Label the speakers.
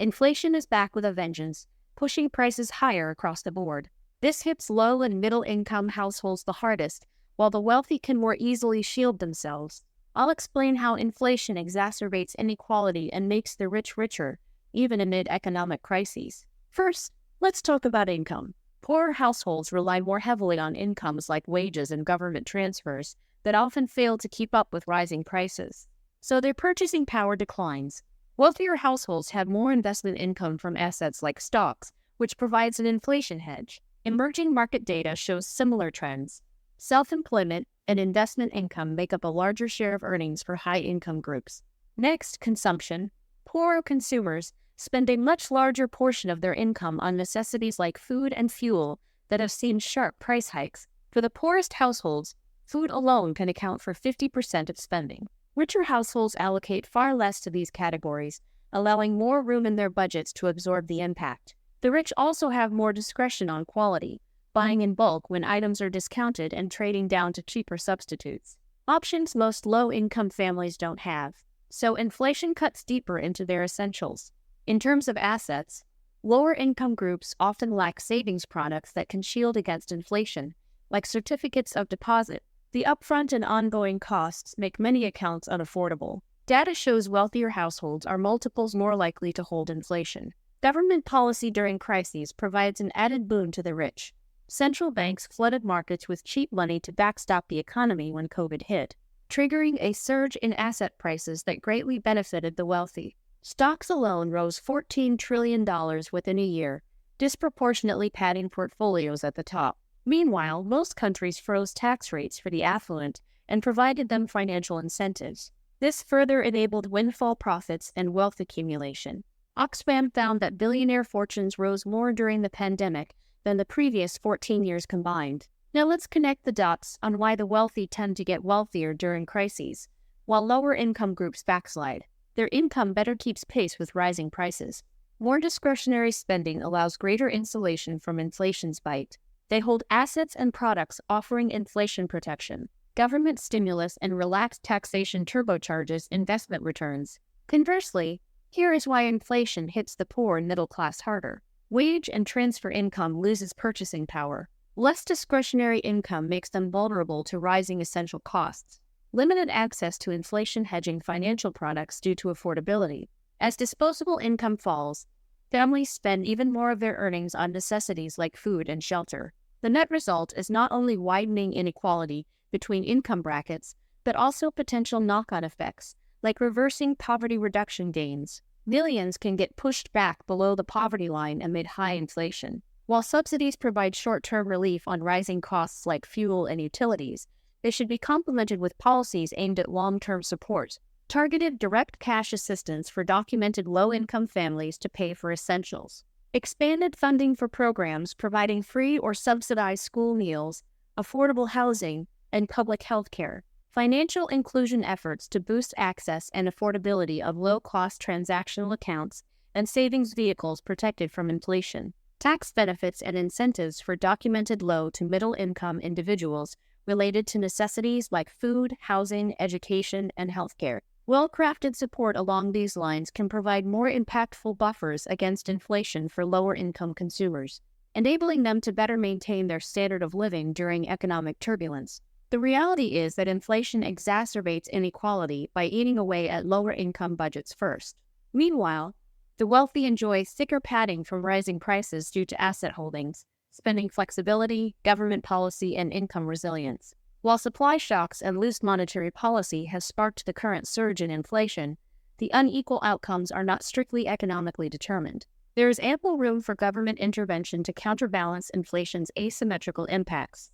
Speaker 1: Inflation is back with a vengeance, pushing prices higher across the board. This hits low and middle-income households the hardest, while the wealthy can more easily shield themselves. I'll explain how inflation exacerbates inequality and makes the rich richer, even amid economic crises. First, let's talk about income. Poorer households rely more heavily on incomes like wages and government transfers that often fail to keep up with rising prices. So their purchasing power declines. Wealthier households have more investment income from assets like stocks, which provides an inflation hedge. Emerging market data shows similar trends. Self-employment and investment income make up a larger share of earnings for high-income groups. Next, consumption. Poorer consumers spend a much larger portion of their income on necessities like food and fuel that have seen sharp price hikes. For the poorest households, food alone can account for 50% of spending. Richer households allocate far less to these categories, allowing more room in their budgets to absorb the impact. The rich also have more discretion on quality, buying in bulk when items are discounted and trading down to cheaper substitutes. Options most low-income families don't have, so inflation cuts deeper into their essentials. In terms of assets, lower-income groups often lack savings products that can shield against inflation, like certificates of deposit. The upfront and ongoing costs make many accounts unaffordable. Data shows wealthier households are multiples more likely to hold inflation. Government policy during crises provides an added boon to the rich. Central banks flooded markets with cheap money to backstop the economy when COVID hit, triggering a surge in asset prices that greatly benefited the wealthy. Stocks alone rose $14 trillion within a year, disproportionately padding portfolios at the top. Meanwhile, most countries froze tax rates for the affluent and provided them financial incentives. This further enabled windfall profits and wealth accumulation. Oxfam found that billionaire fortunes rose more during the pandemic than the previous 14 years combined. Now let's connect the dots on why the wealthy tend to get wealthier during crises, while lower income groups backslide. Their income better keeps pace with rising prices. More discretionary spending allows greater insulation from inflation's bite. They hold assets and products offering inflation protection. Government stimulus and relaxed taxation turbocharges investment returns. Conversely, here is why inflation hits the poor and middle class harder. Wage and transfer income loses purchasing power. Less discretionary income makes them vulnerable to rising essential costs. Limited access to inflation-hedging financial products due to affordability. As disposable income falls, families spend even more of their earnings on necessities like food and shelter. The net result is not only widening inequality between income brackets, but also potential knock-on effects, like reversing poverty reduction gains. Millions can get pushed back below the poverty line amid high inflation. While subsidies provide short-term relief on rising costs like fuel and utilities, they should be complemented with policies aimed at long-term support. Targeted direct cash assistance for documented low-income families to pay for essentials. Expanded funding for programs providing free or subsidized school meals, affordable housing, and public health care. Financial inclusion efforts to boost access and affordability of low-cost transactional accounts and savings vehicles protected from inflation. Tax benefits and incentives for documented low to middle-income individuals related to necessities like food, housing, education, and healthcare. Well-crafted support along these lines can provide more impactful buffers against inflation for lower-income consumers, enabling them to better maintain their standard of living during economic turbulence. The reality is that inflation exacerbates inequality by eating away at lower-income budgets first. Meanwhile, the wealthy enjoy thicker padding from rising prices due to asset holdings, spending flexibility, government policy, and income resilience. While supply shocks and loose monetary policy have sparked the current surge in inflation, the unequal outcomes are not strictly economically determined. There is ample room for government intervention to counterbalance inflation's asymmetrical impacts.